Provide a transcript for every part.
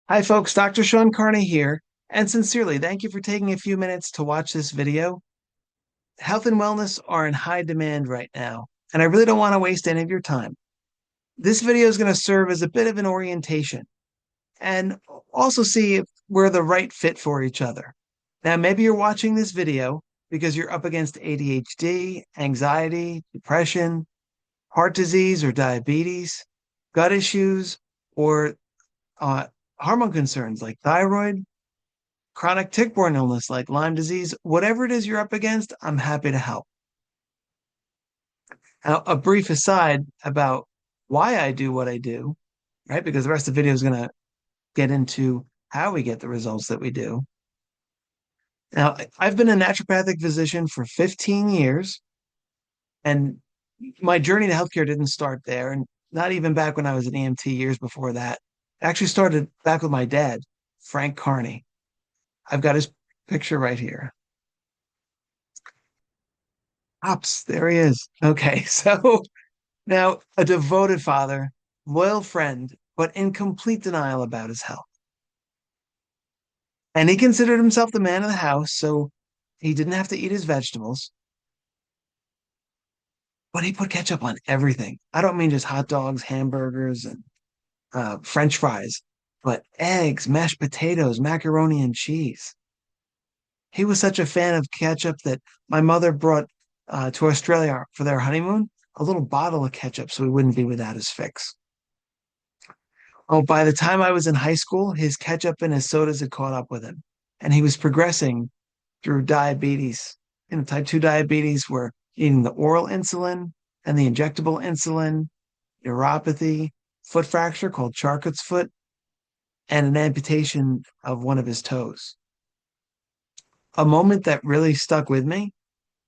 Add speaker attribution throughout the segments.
Speaker 1: Hi, folks. Dr. Sean Carney here. And sincerely, thank you for taking a few minutes to watch this video. Health and wellness are in high demand right now, and I really don't want to waste any of your time. This video is going to serve as a bit of an orientation and also see if we're the right fit for each other. Now, maybe you're watching this video because you're up against ADHD, anxiety, depression, heart disease or diabetes, gut issues, or uh, hormone concerns like thyroid, chronic tick-borne illness like Lyme disease, whatever it is you're up against, I'm happy to help. Now, a brief aside about why I do what I do, right? Because the rest of the video is going to get into how we get the results that we do. Now, I've been a naturopathic physician for 15 years, and my journey to healthcare didn't start there, and not even back when I was an EMT years before that. It actually started back with my dad, Frank Carney. I've got his picture right here. Ops, there he is. Okay, so now a devoted father, loyal friend, but in complete denial about his health. And he considered himself the man of the house, so he didn't have to eat his vegetables, but he put ketchup on everything. I don't mean just hot dogs, hamburgers, and French fries, but eggs, mashed potatoes, macaroni and cheese. He was such a fan of ketchup that my mother brought to Australia for their honeymoon a little bottle of ketchup so he wouldn't be without his fix. Oh, by the time I was in high school, his ketchup and his sodas had caught up with him, and he was progressing through diabetes. Type 2 diabetes, where eating the oral insulin and the injectable insulin, neuropathy, foot fracture called Charcot's foot, and an amputation of one of his toes. A moment that really stuck with me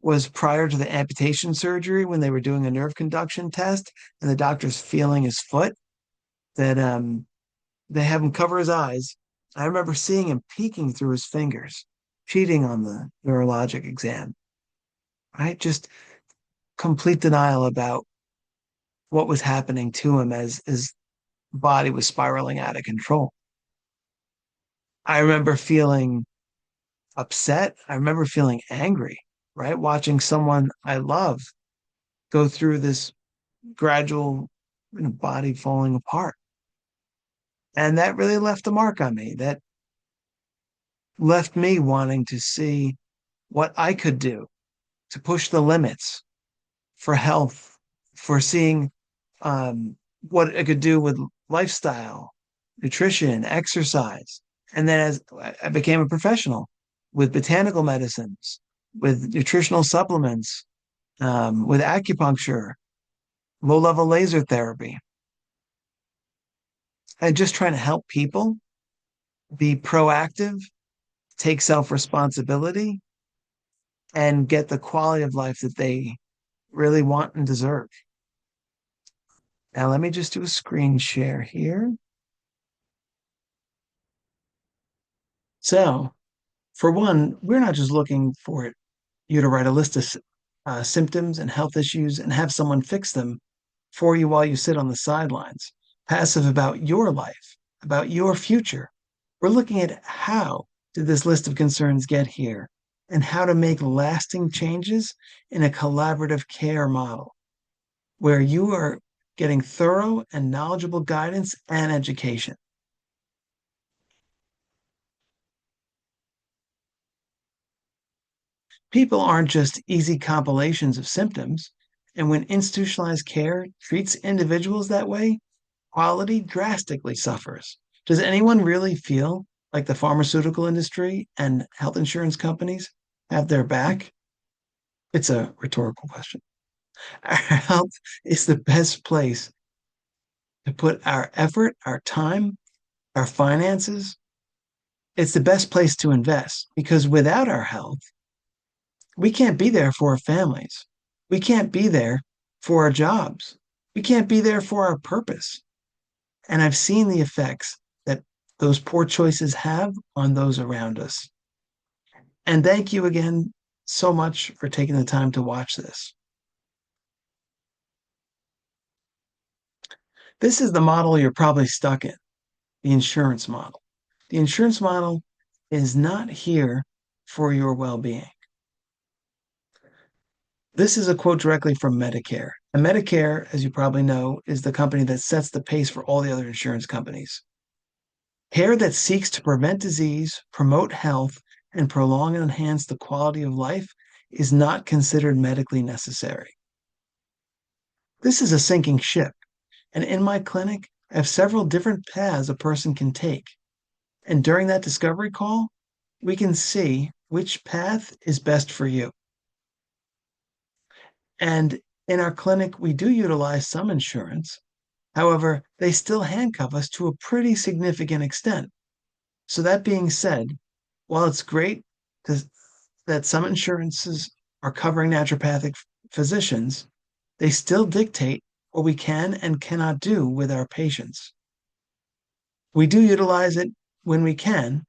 Speaker 1: was prior to the amputation surgery when they were doing a nerve conduction test and the doctor's feeling his foot that they have him cover his eyes. I remember seeing him peeking through his fingers, cheating on the neurologic exam, right? Just complete denial about what was happening to him as his body was spiraling out of control. I remember feeling upset. I remember feeling angry, right? Watching someone I love go through this gradual body falling apart. And that really left a mark on me. That left me wanting to see what I could do to push the limits for health, for seeing what I could do with lifestyle, nutrition, exercise. And then as I became a professional with botanical medicines, with nutritional supplements, with acupuncture, low level laser therapy, and just trying to help people be proactive, take self responsibility, and get the quality of life that they really want and deserve. Now, let me just do a screen share here. So, for one, we're not just looking for you to write a list of symptoms and health issues and have someone fix them for you while you sit on the sidelines, passive about your life, about your future. We're looking at how did this list of concerns get here and how to make lasting changes in a collaborative care model where you are getting thorough and knowledgeable guidance and education. People aren't just easy compilations of symptoms. And when institutionalized care treats individuals that way, quality drastically suffers. Does anyone really feel like the pharmaceutical industry and health insurance companies have their back? It's a rhetorical question. Our health is the best place to put our effort, our time, our finances. It's the best place to invest because without our health, we can't be there for our families. We can't be there for our jobs. We can't be there for our purpose. And I've seen the effects that those poor choices have on those around us. And thank you again so much for taking the time to watch this. This is the model you're probably stuck in, the insurance model. The insurance model is not here for your well-being. This is a quote directly from Medicare. And Medicare, as you probably know, is the company that sets the pace for all the other insurance companies. Care that seeks to prevent disease, promote health, and prolong and enhance the quality of life is not considered medically necessary. This is a sinking ship, and in my clinic, I have several different paths a person can take. And during that discovery call, we can see which path is best for you. And in our clinic, we do utilize some insurance. However, they still handcuff us to a pretty significant extent. So, that being said, while it's great that some insurances are covering naturopathic physicians, they still dictate what we can and cannot do with our patients. We do utilize it when we can,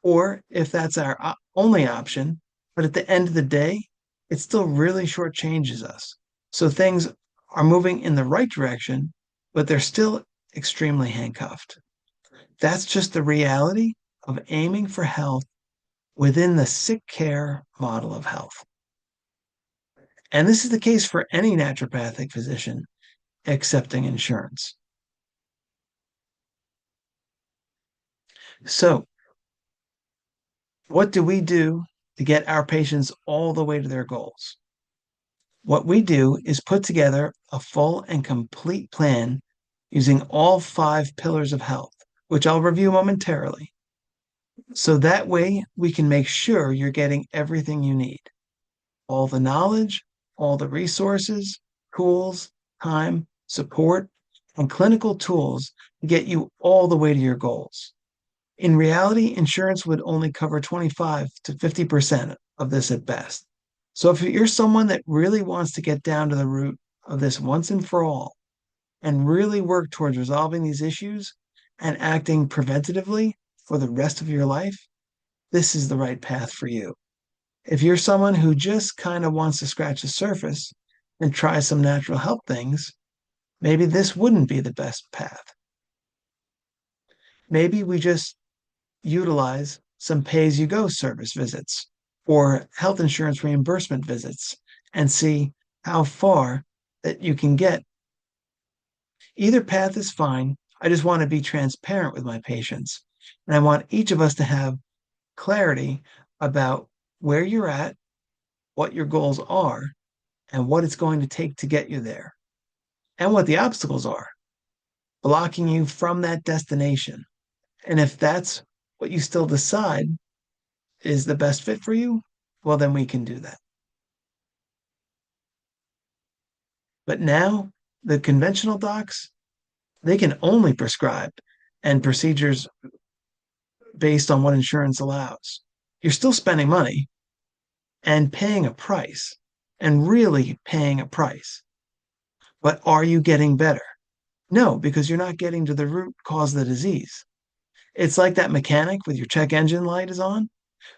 Speaker 1: or if that's our only option, but at the end of the day, it still really shortchanges us. So things are moving in the right direction, but they're still extremely handcuffed. That's just the reality of aiming for health within the sick care model of health. And this is the case for any naturopathic physician accepting insurance. So, what do we do to get our patients all the way to their goals? What we do is put together a full and complete plan using all 5 pillars of health, which I'll review momentarily. So that way we can make sure you're getting everything you need, all the knowledge, all the resources, tools, time, support, and clinical tools to get you all the way to your goals. In reality, insurance would only cover 25 to 50% of this at best. So if you're someone that really wants to get down to the root of this once and for all and really work towards resolving these issues and acting preventatively for the rest of your life, this is the right path for you. If you're someone who just kind of wants to scratch the surface and try some natural health things, maybe this wouldn't be the best path. Maybe we just utilize some pay-as-you-go service visits or health insurance reimbursement visits and see how far that you can get. Either path is fine. I just want to be transparent with my patients. And I want each of us to have clarity about where you're at, what your goals are, and what it's going to take to get you there, and what the obstacles are, blocking you from that destination. And if that's what you still decide is the best fit for you, well, then we can do that. But now, the conventional docs, they can only prescribe and procedures based on what insurance allows. You're still spending money and paying a price, and really paying a price. But are you getting better? No, because you're not getting to the root cause of the disease. It's like that mechanic with your check engine light is on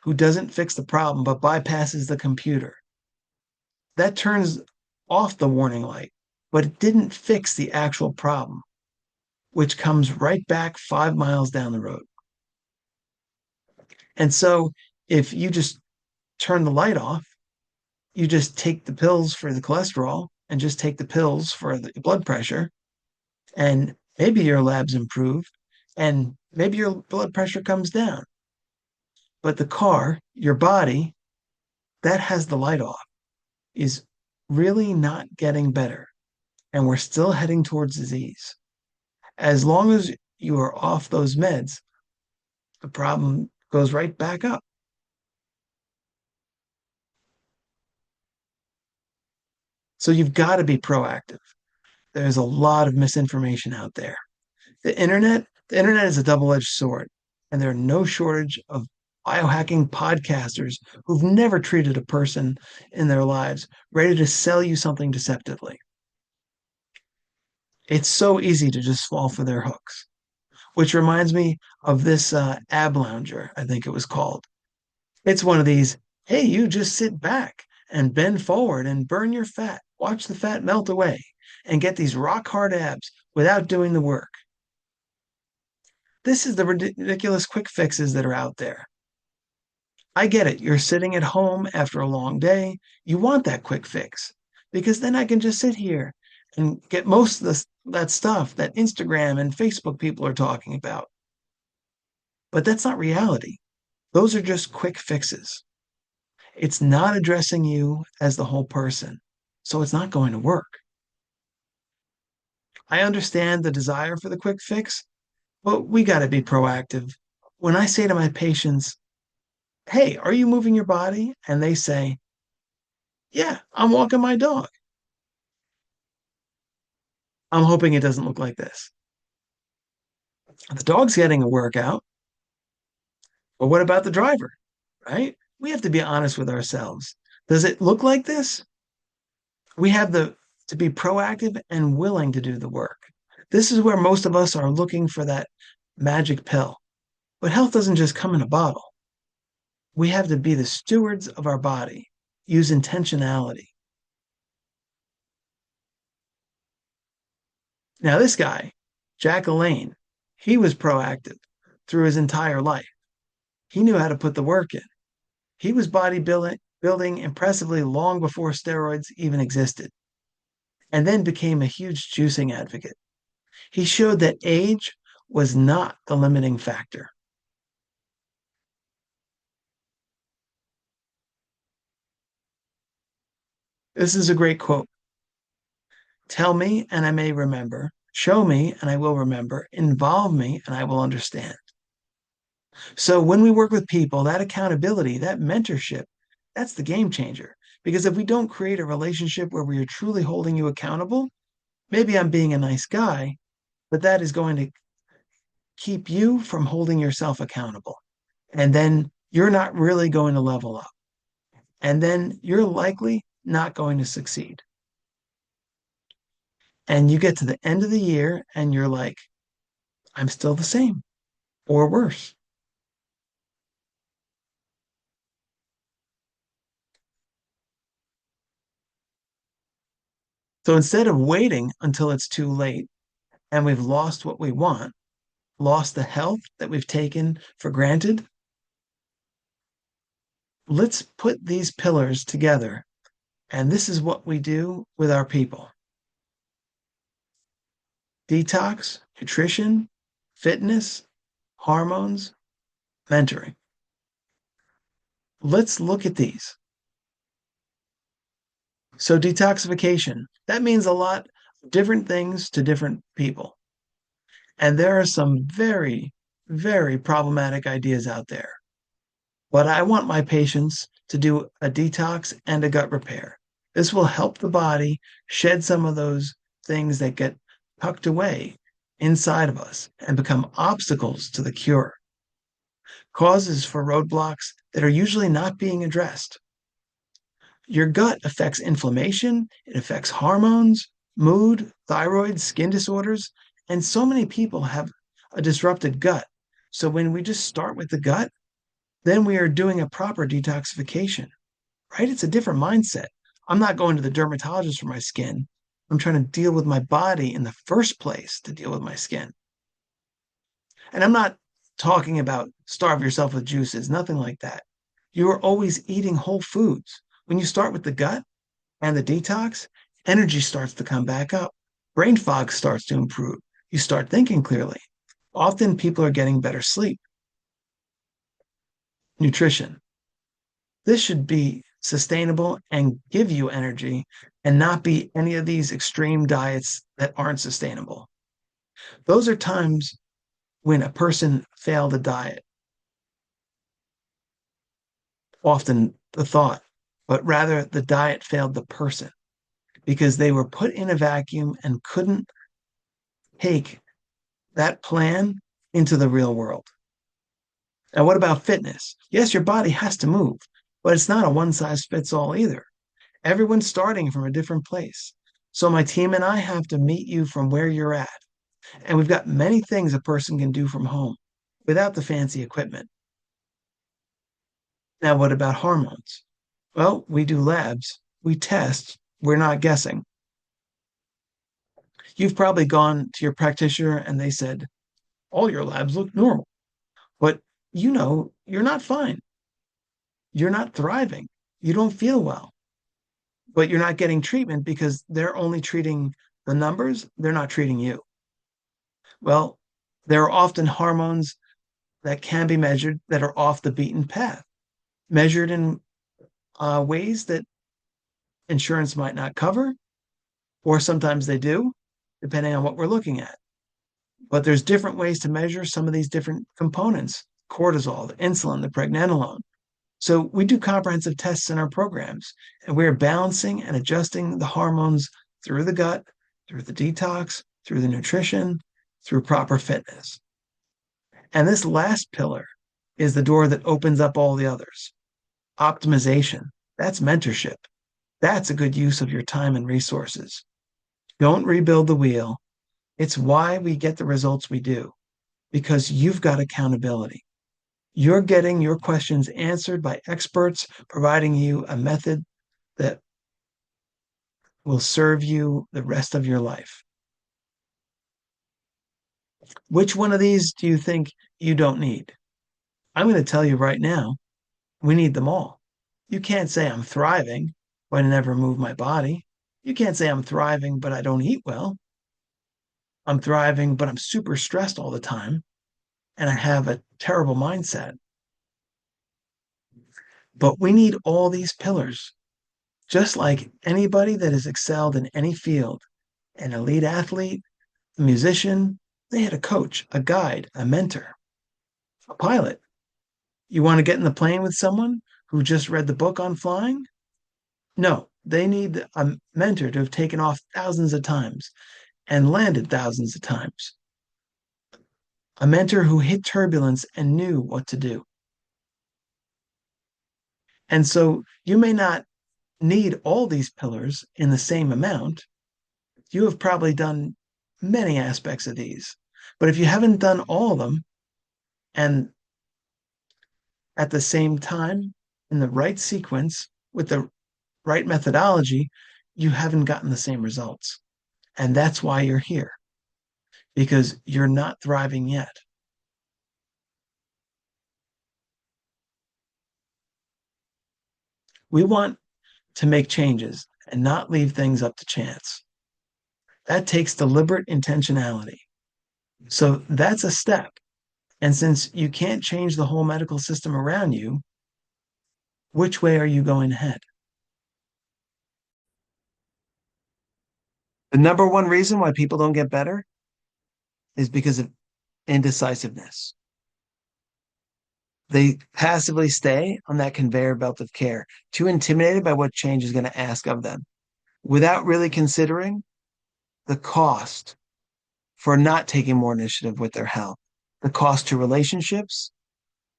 Speaker 1: who doesn't fix the problem but bypasses the computer. That turns off the warning light, but it didn't fix the actual problem, which comes right back 5 miles down the road. And so if you just turn the light off, you just take the pills for the cholesterol and just take the pills for the blood pressure, and maybe your labs improve and maybe your blood pressure comes down. But the car, your body, that has the light off, is really not getting better. And we're still heading towards disease. As long as you are off those meds, the problem goes right back up. So you've got to be proactive. There's a lot of misinformation out there. The internet is a double-edged sword, and there are no shortage of biohacking podcasters who've never treated a person in their lives, ready to sell you something deceptively. It's so easy to just fall for their hooks, which reminds me of this ab lounger, I think it was called. It's one of these, hey, you just sit back and bend forward and burn your fat, watch the fat melt away, and get these rock hard abs without doing the work. This is the ridiculous quick fixes that are out there. I get it. You're sitting at home after a long day. You want that quick fix because then I can just sit here and get most of that stuff that Instagram and Facebook people are talking about. But that's not reality. Those are just quick fixes. It's not addressing you as the whole person. So it's not going to work. I understand the desire for the quick fix, but we got to be proactive. When I say to my patients, "Hey, are you moving your body?" And they say, "Yeah, I'm walking my dog." I'm hoping it doesn't look like this. The dog's getting a workout, but what about the driver? Right? We have to be honest with ourselves. Does it look like this? We have to be proactive and willing to do the work. This is where most of us are looking for that magic pill. But health doesn't just come in a bottle. We have to be the stewards of our body, use intentionality. Now, this guy, Jack LaLanne, he was proactive through his entire life. He knew how to put the work in. He was bodybuilding impressively long before steroids even existed, and then became a huge juicing advocate. He showed that age was not the limiting factor. This is a great quote. Tell me, and I may remember. Show me, and I will remember. Involve me, and I will understand. So when we work with people, that accountability, that mentorship, that's the game changer. Because if we don't create a relationship where we are truly holding you accountable, maybe I'm being a nice guy, but that is going to keep you from holding yourself accountable. And then you're not really going to level up. And then you're likely not going to succeed. And you get to the end of the year and you're like, I'm still the same or worse. So instead of waiting until it's too late and we've lost what we want, lost the health that we've taken for granted, let's put these pillars together. And this is what we do with our people: detox, nutrition, fitness, hormones, mentoring. Let's look at these. So, detoxification, that means a lot of different things to different people. And there are some very, very problematic ideas out there. But I want my patients to do a detox and a gut repair. This will help the body shed some of those things that get tucked away inside of us and become obstacles to the cure, causes for roadblocks that are usually not being addressed. Your gut affects inflammation, it affects hormones, mood, thyroid, skin disorders, and so many people have a disrupted gut. So when we just start with the gut, then we are doing a proper detoxification, right? It's a different mindset. I'm not going to the dermatologist for my skin. I'm trying to deal with my body in the first place to deal with my skin. And I'm not talking about starve yourself with juices, nothing like that. You are always eating whole foods. When you start with the gut and the detox, energy starts to come back up. Brain fog starts to improve. You start thinking clearly. Often people are getting better sleep. Nutrition. This should be sustainable and give you energy and not be any of these extreme diets that aren't sustainable. Those are times when a person failed a diet, often the thought, but rather the diet failed the person because they were put in a vacuum and couldn't take that plan into the real world. Now, what about fitness? Yes, your body has to move, but it's not a one size fits all either. Everyone's starting from a different place. So, my team and I have to meet you from where you're at. And we've got many things a person can do from home without the fancy equipment. Now, what about hormones? Well, we do labs, we test, we're not guessing. You've probably gone to your practitioner and they said, All your labs look normal. But you're not fine. You're not thriving. You don't feel well, but you're not getting treatment because they're only treating the numbers. They're not treating you. Well, there are often hormones that can be measured that are off the beaten path, measured in ways that insurance might not cover, or sometimes they do, depending on what we're looking at. But there's different ways to measure some of these different components: cortisol, the insulin, the pregnenolone. So we do comprehensive tests in our programs, and we're balancing and adjusting the hormones through the gut, through the detox, through the nutrition, through proper fitness. And this last pillar is the door that opens up all the others. Optimization. That's mentorship. That's a good use of your time and resources. Don't rebuild the wheel. It's why we get the results we do, because you've got accountability. You're getting your questions answered by experts, providing you a method that will serve you the rest of your life. Which one of these do you think you don't need? I'm going to tell you right now, we need them all. You can't say I'm thriving, but I never move my body. You can't say I'm thriving, but I don't eat well. I'm thriving, but I'm super stressed all the time and I have a terrible mindset. But we need all these pillars. Just like anybody that has excelled in any field, an elite athlete, a musician, they had a coach, a guide, a mentor, a pilot. You want to get in the plane with someone who just read the book on flying? No, they need a mentor to have taken off thousands of times and landed thousands of times. A mentor who hit turbulence and knew what to do. And so you may not need all these pillars in the same amount. You have probably done many aspects of these. But if you haven't done all of them and at the same time in the right sequence with the right methodology, you haven't gotten the same results. And that's why you're here, because you're not thriving yet. We want to make changes and not leave things up to chance. That takes deliberate intentionality. So that's a step. And since you can't change the whole medical system around you, which way are you going ahead? The number one reason why people don't get better is because of indecisiveness. They passively stay on that conveyor belt of care, too intimidated by what change is going to ask of them, without really considering the cost for not taking more initiative with their health, the cost to relationships,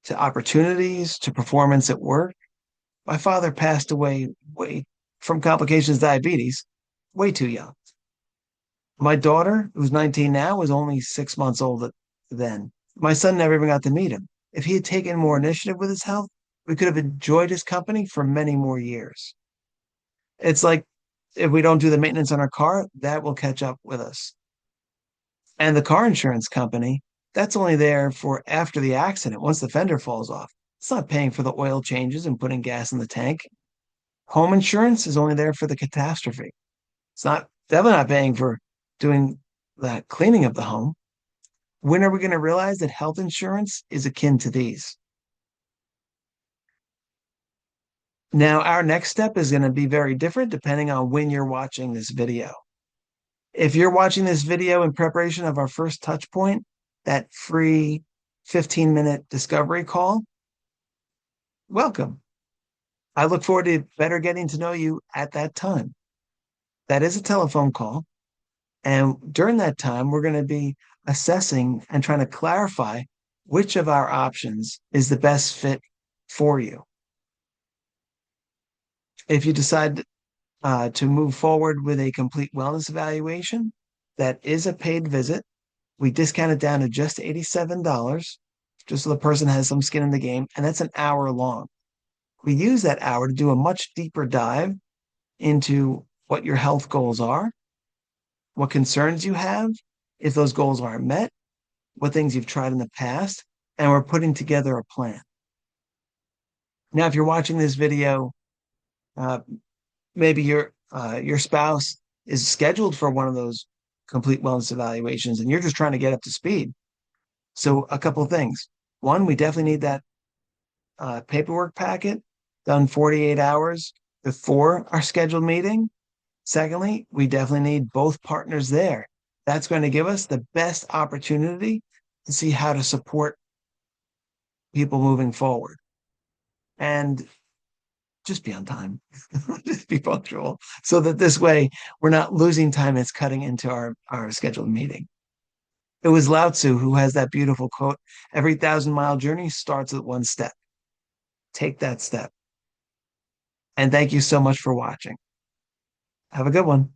Speaker 1: to opportunities, to performance at work. My father passed away way from complications of diabetes, way too young. My daughter, who's 19 now, was only 6 months old then. My son never even got to meet him. If he had taken more initiative with his health, we could have enjoyed his company for many more years. It's like if we don't do the maintenance on our car, that will catch up with us. And the car insurance company, that's only there for after the accident, once the fender falls off. It's not paying for the oil changes and putting gas in the tank. Home insurance is only there for the catastrophe. It's not definitely not paying for doing the cleaning of the home. When are we going to realize that health insurance is akin to these? Now, our next step is going to be very different depending on when you're watching this video. If you're watching this video in preparation of our first touch point, that free 15-minute discovery call, welcome. I look forward to better getting to know you at that time. That is a telephone call. And during that time, we're going to be assessing and trying to clarify which of our options is the best fit for you. If you decide to move forward with a complete wellness evaluation, that is a paid visit. We discount it down to just $87, just so the person has some skin in the game, and that's an hour long. We use that hour to do a much deeper dive into what your health goals are, what concerns you have, if those goals aren't met, what things you've tried in the past, and we're putting together a plan. Now, if you're watching this video, uh, maybe your spouse is scheduled for one of those complete wellness evaluations, and you're just trying to get up to speed. So, a couple of things. One, we definitely need that paperwork packet done 48 hours before our scheduled meeting. Secondly, we definitely need both partners there. That's going to give us the best opportunity to see how to support people moving forward. And just be on time, just be punctual, so that this way we're not losing time. It's cutting into our scheduled meeting. It was Lao Tzu who has that beautiful quote: every 1,000-mile journey starts with one step. Take that step. And thank you so much for watching. Have a good one.